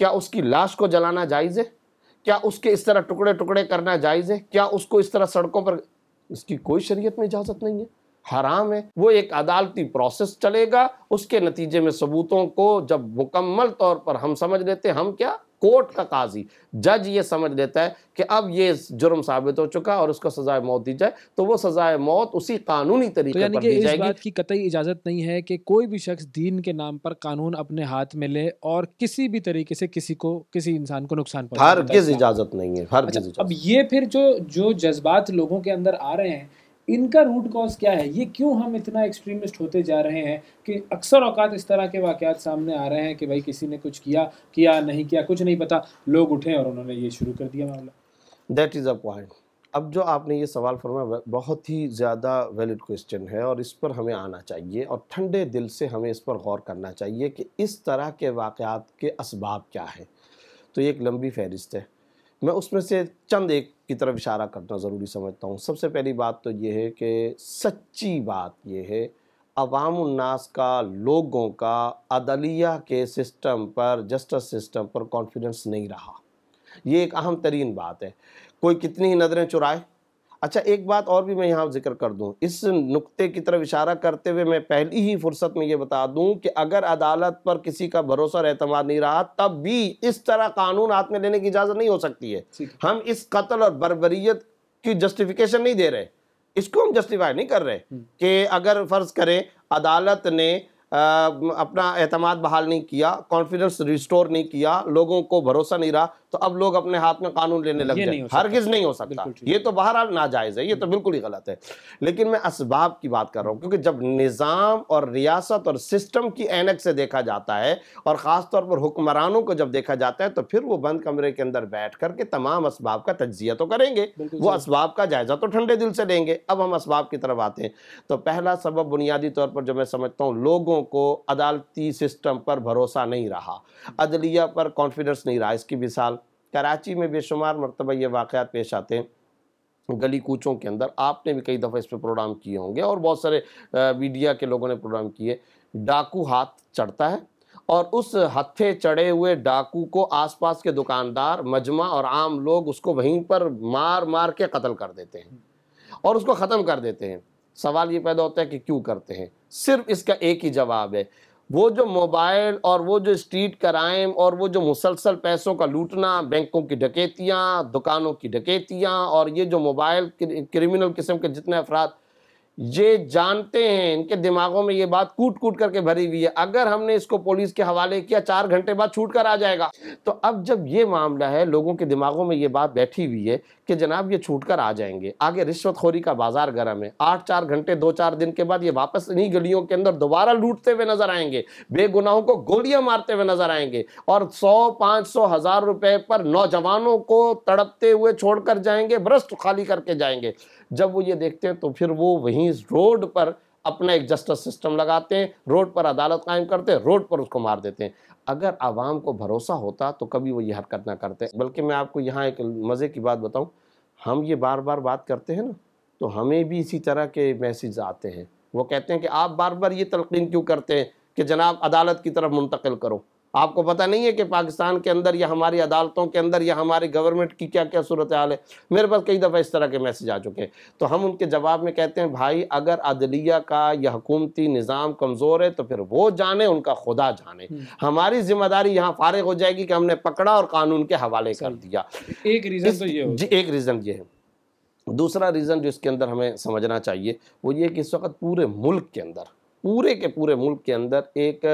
کیا اس کی لاش کو جلانا جائز ہے؟ کیا اس کے اس طرح ٹکڑے ٹکڑے کرنا جائز ہے؟ کیا اس کو اس طرح سڑکوں پر، اس کی کوئی شریعت میں اجازت نہیں ہے، حرام ہے۔ وہ ایک عدالتی پروسیس چلے گا، اس کے نتیجے میں ثبوتوں کو جب مکمل طور پر ہم سمجھ لیتے ہیں، ہم کیا، کورٹ کا قاضی، جج یہ سمجھ لیتا ہے کہ اب یہ جرم ثابت ہو چکا اور اس کو سزائے موت دی جائے، تو وہ سزائے موت اسی قانونی تو طریقے یعنی پر کہ دی اس جائے گی۔ بات کی قطعی اجازت نہیں ہے کہ کوئی بھی شخص دین کے نام پر قانون اپنے ہاتھ میں لے اور کسی بھی طریقے سے کسی انسان کو نقصان پہنچائے۔ ہرگز اجازت نہیں ہے، اچھا، ہرگز اب اجازت۔ یہ پھر جو جذبات لوگوں کے اندر آ رہے ہیں، ان کا روٹ کاز کیا ہے؟ یہ کیوں ہم اتنا ایکسٹریمسٹ ہوتے جا رہے ہیں کہ اکثر اوقات اس طرح کے واقعات سامنے آ رہے ہیں کہ بھائی کسی نے کچھ کیا نہیں کیا کچھ نہیں پتا، لوگ اٹھے اور انہوں نے یہ شروع کر دیا معاملہ۔ That is a point. اب جو آپ نے یہ سوال فرمایا بہت ہی زیادہ ویلڈ کوسچن ہے، اور اس پر ہمیں آنا چاہیے اور ٹھنڈے دل سے ہمیں اس پر غور کرنا چاہیے کہ اس طرح کے واقعات کے اسباب کیا ہیں۔ تو یہ ایک لمبی فہرست ہے، میں اس میں سے چند ایک کی طرف اشارہ کرنا ضروری سمجھتا ہوں۔ سب سے پہلی بات تو یہ ہے کہ سچی بات یہ ہے، عوام الناس کا، لوگوں کا عدلیہ کے سسٹم پر، جسٹس سسٹم پر کانفیڈنس نہیں رہا۔ یہ ایک اہم ترین بات ہے، کوئی کتنی ہی نظریں چرائے۔ اچھا، ایک بات اور بھی میں یہاں ذکر کر دوں، اس نقطے کی طرف اشارہ کرتے ہوئے میں پہلی ہی فرصت میں یہ بتا دوں کہ اگر عدالت پر کسی کا بھروسہ اور اعتماد نہیں رہا، تب بھی اس طرح قانون ہاتھ میں لینے کی اجازت نہیں ہو سکتی ہے۔ ہم اس قتل اور بربریت کی جسٹیفیکیشن نہیں دے رہے، اس کو ہم جسٹیفائی نہیں کر رہے کہ اگر فرض کریں عدالت نے اپنا اعتماد بحال نہیں کیا، کانفیڈنس ریسٹور نہیں کیا، لوگوں کو بھروسہ نہیں رہا، تو اب لوگ اپنے ہاتھ میں قانون لینے لگ جائیں۔ ہرگز نہیں ہو سکتا، یہ تو بہرحال ناجائز ہے، یہ تو بالکل ہی غلط ہے۔ لیکن میں اسباب کی بات کر رہا ہوں، کیونکہ جب نظام اور ریاست اور سسٹم کی اینک سے دیکھا جاتا ہے، اور خاص طور پر حکمرانوں کو جب دیکھا جاتا ہے، تو پھر وہ بند کمرے کے اندر بیٹھ کر کے تمام اسباب کا تجزیہ تو کریں گے، وہ اسباب کا جائزہ تو ٹھنڈے دل سے لیں گے۔ اب ہم اسباب کی طرف آتے ہیں، تو پہلا سبب بنیادی طور پر جو میں سمجھتا ہوں، لوگوں کو عدالتی سسٹم پر بھروسہ نہیں رہا، عدلیہ پر کانفیڈنس نہیں رہا۔ اس کی مثال کراچی میں بے شمار مرتبہ یہ واقعات پیش آتے ہیں، گلی کوچوں کے اندر، آپ نے بھی کئی دفعہ اس پہ پروگرام کیے ہوں گے اور بہت سارے میڈیا کے لوگوں نے پروگرام کیے۔ ڈاکو ہاتھ چڑھتا ہے اور اس ہتھے چڑھے ہوئے ڈاکو کو آس پاس کے دکاندار، مجمع اور عام لوگ اس کو وہیں پر مار مار کے قتل کر دیتے ہیں اور اس کو ختم کر دیتے ہیں۔ سوال یہ پیدا ہوتا ہے کہ کیوں کرتے ہیں؟ صرف اس کا ایک ہی جواب ہے، وہ جو موبائل اور وہ جو اسٹریٹ کرائم اور وہ جو مسلسل پیسوں کا لوٹنا، بینکوں کی ڈکیتیاں، دکانوں کی ڈکیتیاں، اور یہ جو موبائل کرمنل قسم کے جتنے افراد، یہ جانتے ہیں، ان کے دماغوں میں یہ بات کوٹ کوٹ کر کے بھری ہوئی ہے، اگر ہم نے اس کو پولیس کے حوالے کیا 4 گھنٹے بعد چھوٹ کر آ جائے گا۔ تو اب جب یہ معاملہ ہے، لوگوں کے دماغوں میں یہ بات بیٹھی ہوئی ہے کہ جناب یہ چھوٹ کر آ جائیں گے، آگے رشوت خوری کا بازار گرم ہے، 4 گھنٹے 2-4 دن کے بعد یہ واپس انہی گلیوں کے اندر دوبارہ لوٹتے ہوئے نظر آئیں گے، بے گناہوں کو گولیاں مارتے ہوئے نظر آئیں گے، اور 100-500 ہزار روپے پر نوجوانوں کو تڑپتے ہوئے چھوڑ کر جائیں گے، برسٹ خالی کر کے جائیں گے۔ جب وہ یہ دیکھتے ہیں تو پھر وہ وہیں روڈ پر اپنا ایک جسٹس سسٹم لگاتے ہیں، روڈ پر عدالت قائم کرتے ہیں، روڈ پر اس کو مار دیتے ہیں۔ اگر عوام کو بھروسہ ہوتا تو کبھی وہ یہ حرکت نہ کرتے۔ بلکہ میں آپ کو یہاں ایک مزے کی بات بتاؤں، ہم یہ بار بار بات کرتے ہیں نا، تو ہمیں بھی اسی طرح کے میسیج آتے ہیں، وہ کہتے ہیں کہ آپ بار بار یہ تلقین کیوں کرتے ہیں کہ جناب عدالت کی طرف منتقل کرو؟ آپ کو پتہ نہیں ہے کہ پاکستان کے اندر یا ہماری عدالتوں کے اندر یا ہماری گورنمنٹ کی کیا کیا صورتحال ہے؟ میرے پاس کئی دفعہ اس طرح کے میسیج آ چکے ہیں۔ تو ہم ان کے جواب میں کہتے ہیں بھائی اگر عدلیہ کا یا حکومتی نظام کمزور ہے تو پھر وہ جانے، ان کا خدا جانے، ہماری ذمہ داری یہاں فارغ ہو جائے گی کہ ہم نے پکڑا اور قانون کے حوالے کر دیا۔ ایک ریزن تو یہ جی، ایک ریزن یہ ہے۔ دوسرا ریزن جو اس کے اندر ہمیں سمجھنا چاہیے وہ یہ کہ اس وقت پورے ملک کے اندر، پورے کے پورے ملک کے اندر ایک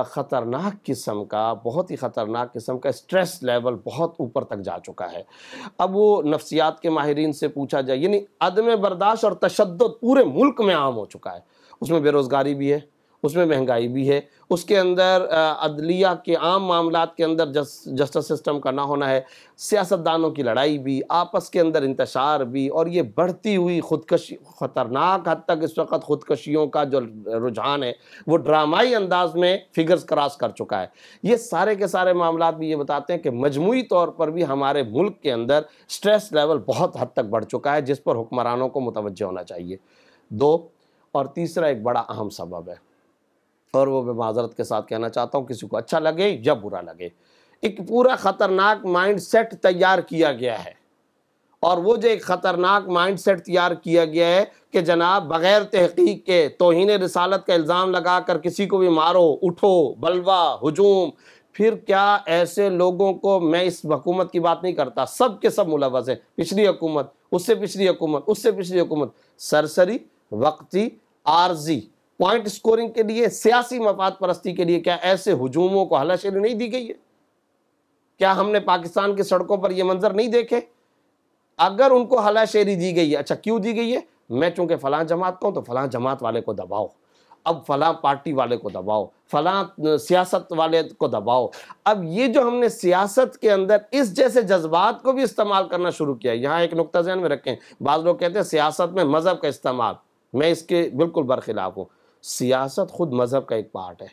خطرناک قسم کا، بہت ہی خطرناک قسم کا سٹریس لیول بہت اوپر تک جا چکا ہے۔ اب وہ نفسیات کے ماہرین سے پوچھا جائے، یعنی عدم برداشت اور تشدد پورے ملک میں عام ہو چکا ہے۔ اس میں بے روزگاری بھی ہے، اس میں مہنگائی بھی ہے، اس کے اندر عدلیہ کے عام معاملات کے اندر جسٹس سسٹم کا نہ ہونا ہے، سیاستدانوں کی لڑائی بھی، آپس کے اندر انتشار بھی، اور یہ بڑھتی ہوئی خودکشی، خطرناک حد تک اس وقت خودکشیوں کا جو رجحان ہے وہ ڈرامائی انداز میں فگرز کراس کر چکا ہے۔ یہ سارے کے سارے معاملات بھی یہ بتاتے ہیں کہ مجموعی طور پر بھی ہمارے ملک کے اندر سٹریس لیول بہت حد تک بڑھ چکا ہے، جس پر حکمرانوں کو متوجہ ہونا چاہیے۔ اور تیسرا ایک بڑا اہم سبب ہے، اور وہ میں معذرت کے ساتھ کہنا چاہتا ہوں، کسی کو اچھا لگے یا برا لگے، ایک پورا خطرناک مائنڈ سیٹ تیار کیا گیا ہے، اور وہ جو ایک خطرناک مائنڈ سیٹ تیار کیا گیا ہے کہ جناب بغیر تحقیق کے توہین رسالت کا الزام لگا کر کسی کو بھی مارو، اٹھو، بلوا، ہجوم. پھر کیا ایسے لوگوں کو، میں اس حکومت کی بات نہیں کرتا، سب کے سب ملوث ہیں، پچھلی حکومت، اس سے پچھلی حکومت، اس سے پچھلی حکومت، سرسری، وقتی، عارضی، پوائنٹ سکورنگ کے لیے، سیاسی مفاد پرستی کے لیے کیا ایسے ہجوموں کو ہلاشیری نہیں دی گئی ہے؟ کیا ہم نے پاکستان کی سڑکوں پر یہ منظر نہیں دیکھے؟ اگر ان کو ہلاشیری دی گئی ہے، اچھا کیوں دی گئی ہے؟ میں چونکہ فلاں جماعت کا ہوں تو فلاں جماعت والے کو دباؤ، اب فلاں پارٹی والے کو دباؤ، فلاں سیاست والے کو دباؤ. اب یہ جو ہم نے سیاست کے اندر اس جیسے جذبات کو بھی استعمال کرنا شروع کیا ہے. یہاں ایک نقطہ ذہن میں رکھیں، بعض لوگ کہتے ہیں سیاست میں مذہب کا استعمال، میں اس کے بالکل برخلاف ہوں. سیاست خود مذہب کا ایک پارٹ ہے،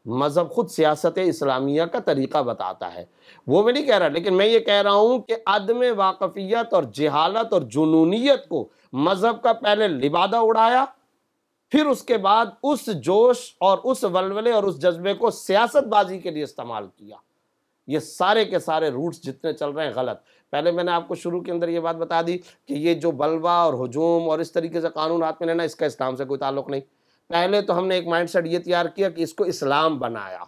مذہب خود سیاست اسلامیہ کا طریقہ بتاتا ہے، وہ میں نہیں کہہ رہا، لیکن میں یہ کہہ رہا ہوں کہ عدم واقفیت اور جہالت اور جنونیت کو مذہب کا پہلے لبادہ اڑایا، پھر اس کے بعد اس جوش اور اس ولولے اور اس جذبے کو سیاست بازی کے لیے استعمال کیا. یہ سارے کے سارے روٹس جتنے چل رہے ہیں غلط. پہلے میں نے آپ کو شروع کے اندر یہ بات بتا دی کہ یہ جو بلوا اور ہجوم اور اس طریقے سے قانون ہاتھ میں لینا، اس کا اسلام سے کوئی تعلق نہیں. پہلے تو ہم نے ایک مائنڈ سیٹ یہ تیار کیا کہ اس کو اسلام بنایا،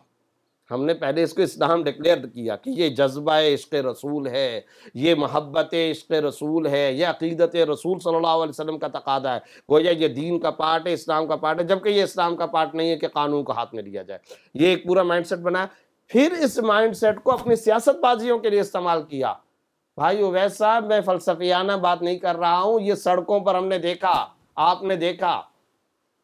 ہم نے پہلے اس کو اسلام ڈکلیئر کیا کہ یہ جذبہ عشق رسول ہے، یہ محبت عشق رسول ہے، یہ عقیدت رسول صلی اللہ علیہ وسلم کا تقاضا ہے، گویا یہ دین کا پارٹ ہے، اسلام کا پارٹ ہے، جبکہ یہ اسلام کا پارٹ نہیں ہے کہ قانون کو ہاتھ میں لیا جائے. یہ ایک پورا مائنڈ سیٹ بنایا. پھر اس مائنڈ سیٹ کو اپنی سیاست بازیوں کے لیے استعمال کیا. بھائی اویس صاحب، میں فلسفیانہ بات نہیں کر رہا ہوں، یہ سڑکوں پر ہم نے دیکھا، آپ نے دیکھا.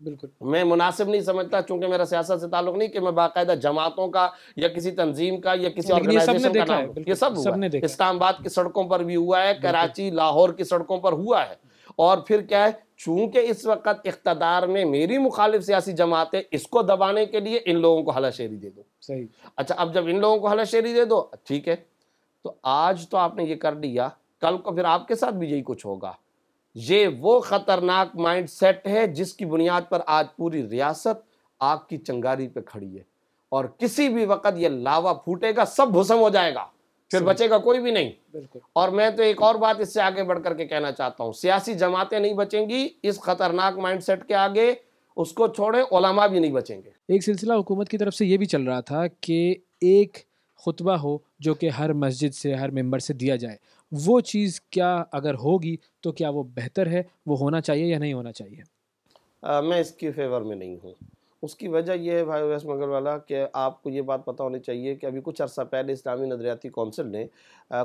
بالکل میں مناسب نہیں سمجھتا، چونکہ میرا سیاست سے تعلق نہیں، کہ میں باقاعدہ جماعتوں کا یا کسی تنظیم کا یا کسی آرگنائزیشن کا نام، یہ سب ہوا ہے. اسلام آباد کی سڑکوں پر بھی ہوا ہے، کراچی، لاہور کی سڑکوں پر ہوا ہے. اور پھر کیا ہے، چونکہ اس وقت اقتدار میں میری مخالف سیاسی جماعتیں، اس کو دبانے کے لیے ان لوگوں کو ہلاشیری دے دو. صحیح. اچھا اب جب ان لوگوں کو ہلاشیری دے دو، ٹھیک ہے، تو آج تو آپ نے یہ کر لیا، کل کو پھر آپ کے ساتھ بھی یہی کچھ ہوگا. یہ وہ خطرناک مائنڈ سیٹ ہے جس کی بنیاد پر آج پوری ریاست آگ کی چنگاری پہ کھڑی ہے، اور کسی بھی وقت یہ لاوا پھوٹے گا، سب بھسم ہو جائے گا، پھر بچے گا کوئی بھی نہیں. بالکل. اور میں تو ایک اور بات اس سے آگے بڑھ کر کے کہنا چاہتا ہوں، سیاسی جماعتیں نہیں بچیں گی اس خطرناک مائنڈ سیٹ کے آگے، اس کو چھوڑیں، علماء بھی نہیں بچیں گے. ایک سلسلہ حکومت کی طرف سے یہ بھی چل رہا تھا کہ ایک خطبہ ہو جو کہ ہر مسجد سے، ہر ممبر سے دیا جائے. وہ چیز کیا اگر ہوگی تو کیا وہ بہتر ہے، وہ ہونا چاہیے یا نہیں ہونا چاہیے؟ میں اس کی فیور میں نہیں ہوں. اس کی وجہ یہ ہے بھائی اویس مگر والا کہ آپ کو یہ بات پتہ ہونی چاہیے کہ ابھی کچھ عرصہ پہلے اسلامی نظریاتی کونسل نے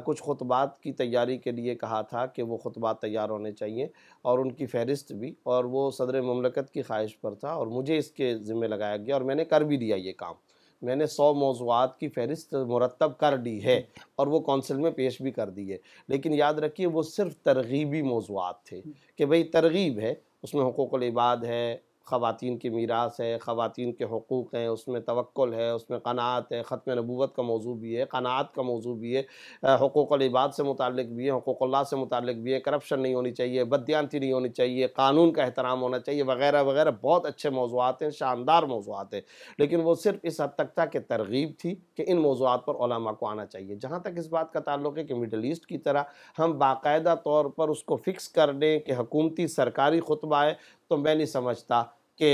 کچھ خطبات کی تیاری کے لیے کہا تھا کہ وہ خطبات تیار ہونے چاہیے، اور ان کی فہرست بھی، اور وہ صدر مملکت کی خواہش پر تھا، اور مجھے اس کے ذمہ لگایا گیا، اور میں نے کر بھی دیا یہ کام. میں نے 100 موضوعات کی فہرست مرتب کر دی ہے اور وہ کونسل میں پیش بھی کر دی ہے. لیکن یاد رکھیے وہ صرف ترغیبی موضوعات تھے کہ بھئی ترغیب ہے، اس میں حقوق العباد ہے، خواتین کی میراث ہے، خواتین کے حقوق ہیں، اس میں توکل ہے، اس میں قناعت ہے، ختم نبوت کا موضوع بھی ہے، قناعت کا موضوع بھی ہے، حقوق العباد سے متعلق بھی ہے، حقوق اللہ سے متعلق بھی ہے، کرپشن نہیں ہونی چاہیے، بددیانتی نہیں ہونی چاہیے، قانون کا احترام ہونا چاہیے، وغیرہ وغیرہ. بہت اچھے موضوعات ہیں، شاندار موضوعات ہیں. لیکن وہ صرف اس حد تک تھا کہ ترغیب تھی کہ ان موضوعات پر علماء کو آنا چاہیے. جہاں تک اس بات کا تعلق ہے کہ مڈل ایسٹ کی طرح ہم باقاعدہ طور پر اس کو فکس کر دیں کہ حکومتی سرکاری خطبہ ہے، تو میں نہیں سمجھتا کہ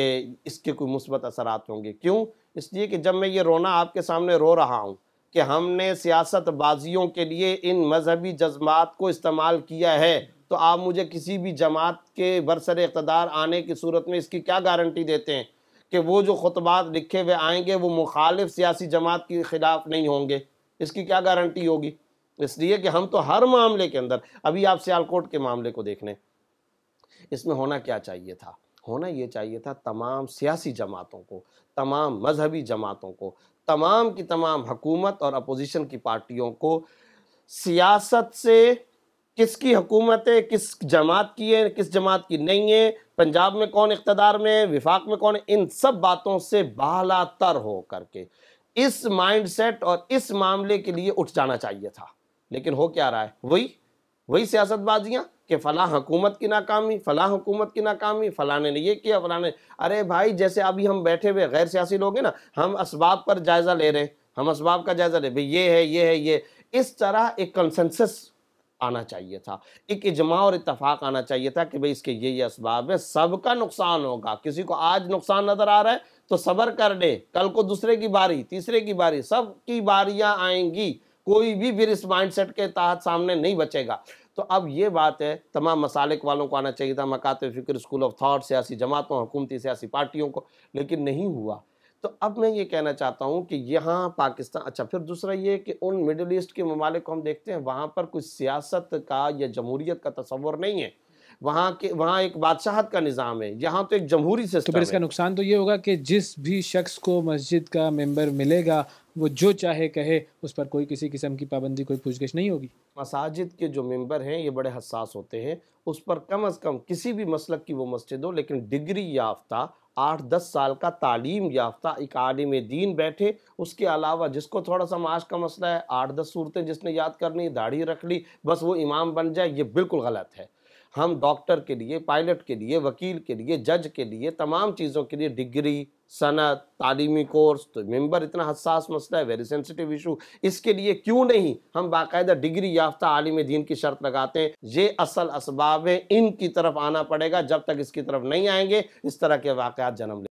اس کے کوئی مثبت اثرات ہوں گے. کیوں؟ اس لیے کہ جب میں یہ رونا آپ کے سامنے رو رہا ہوں کہ ہم نے سیاست بازیوں کے لیے ان مذہبی جذبات کو استعمال کیا ہے، تو آپ مجھے کسی بھی جماعت کے برسر اقتدار آنے کی صورت میں اس کی کیا گارنٹی دیتے ہیں کہ وہ جو خطبات لکھے ہوئے آئیں گے وہ مخالف سیاسی جماعت کے خلاف نہیں ہوں گے؟ اس کی کیا گارنٹی ہوگی؟ اس لیے کہ ہم تو ہر معاملے کے اندر، ابھی آپ سیالکوٹ کے معاملے کو دیکھ لیں، اس میں ہونا کیا چاہیے تھا؟ ہونا یہ چاہیے تھا تمام سیاسی جماعتوں کو، تمام مذہبی جماعتوں کو، تمام کی تمام حکومت اور اپوزیشن کی پارٹیوں کو سیاست سے، کس کی حکومت ہے، کس جماعت کی ہے، کس جماعت کی نہیں ہے، پنجاب میں کون اقتدار میں ہے، وفاق میں کون ہے، ان سب باتوں سے بالا تر ہو کر کے اس مائنڈ سیٹ اور اس معاملے کے لیے اٹھ جانا چاہیے تھا. لیکن ہو کیا رہا ہے؟ وہی سیاست بازیاں کہ فلاں حکومت کی ناکامی، فلاں حکومت کی ناکامی، فلاں نے یہ کیا، فلاں نے. ارے بھائی جیسے ابھی ہم بیٹھے ہوئے غیر سیاسی لوگ ہیں نا، ہم اسباب پر جائزہ لے رہے ہیں، ہم اسباب کا جائزہ لیں، بھئی یہ ہے یہ ہے یہ، اس طرح ایک کنسنسس آنا چاہیے تھا، ایک اجماع اور اتفاق آنا چاہیے تھا کہ بھئی اس کے یہ اسباب ہیں، سب کا نقصان ہوگا، کسی کو آج نقصان نظر آ رہا ہے تو صبر کر لے، کل کو دوسرے کی باری، تیسرے کی باری، سب کی باریاں آئیں گی، کوئی بھی پھر اس مائنڈ سیٹ کے تحت سامنے نہیں بچے گا۔ تو اب یہ بات ہے، تمام مسالک والوں کو آنا چاہیے تھا، مکاتب فکر، اسکول آف تھاٹ، سیاسی جماعتوں، حکومتی سیاسی پارٹیوں کو، لیکن نہیں ہوا۔ تو اب میں یہ کہنا چاہتا ہوں کہ یہاں پاکستان، اچھا پھر دوسرا یہ کہ ان میڈل ایسٹ کے ممالک کو ہم دیکھتے ہیں، وہاں پر کوئی سیاست کا یا جمہوریت کا تصور نہیں ہے، وہاں ایک بادشاہت کا نظام ہے، یہاں تو ایک جمہوری تو پھر سسٹم اس ہے۔ کا نقصان تو یہ ہوگا کہ جس بھی شخص کو مسجد کا ممبر ملے گا وہ جو چاہے کہے، اس پر کوئی کسی قسم کی پابندی، کوئی پوچھ گچھ نہیں ہوگی۔ مساجد کے جو ممبر ہیں یہ بڑے حساس ہوتے ہیں، اس پر کم از کم کسی بھی مسلک کی وہ مسجد ہو لیکن ڈگری یافتہ 8-10 سال کا تعلیم یافتہ ایک عالم دین بیٹھے، اس کے علاوہ جس کو تھوڑا سا معاش کا مسئلہ ہے، 8-10 صورتیں جس نے یاد کرنی، داڑھی رکھ لی، بس وہ امام بن جائے، یہ بالکل غلط ہے۔ ہم ڈاکٹر کے لیے، پائلٹ کے لیے، وکیل کے لیے، جج کے لیے، تمام چیزوں کے لیے ڈگری، سند، تعلیمی کورس، تو ممبر اتنا حساس مسئلہ ہے، ویری سینسٹیو ایشو، اس کے لیے کیوں نہیں ہم باقاعدہ ڈگری یافتہ عالم دین کی شرط لگاتے ہیں؟ یہ اصل اسباب ہیں، ان کی طرف آنا پڑے گا، جب تک اس کی طرف نہیں آئیں گے اس طرح کے واقعات جنم لیں گے۔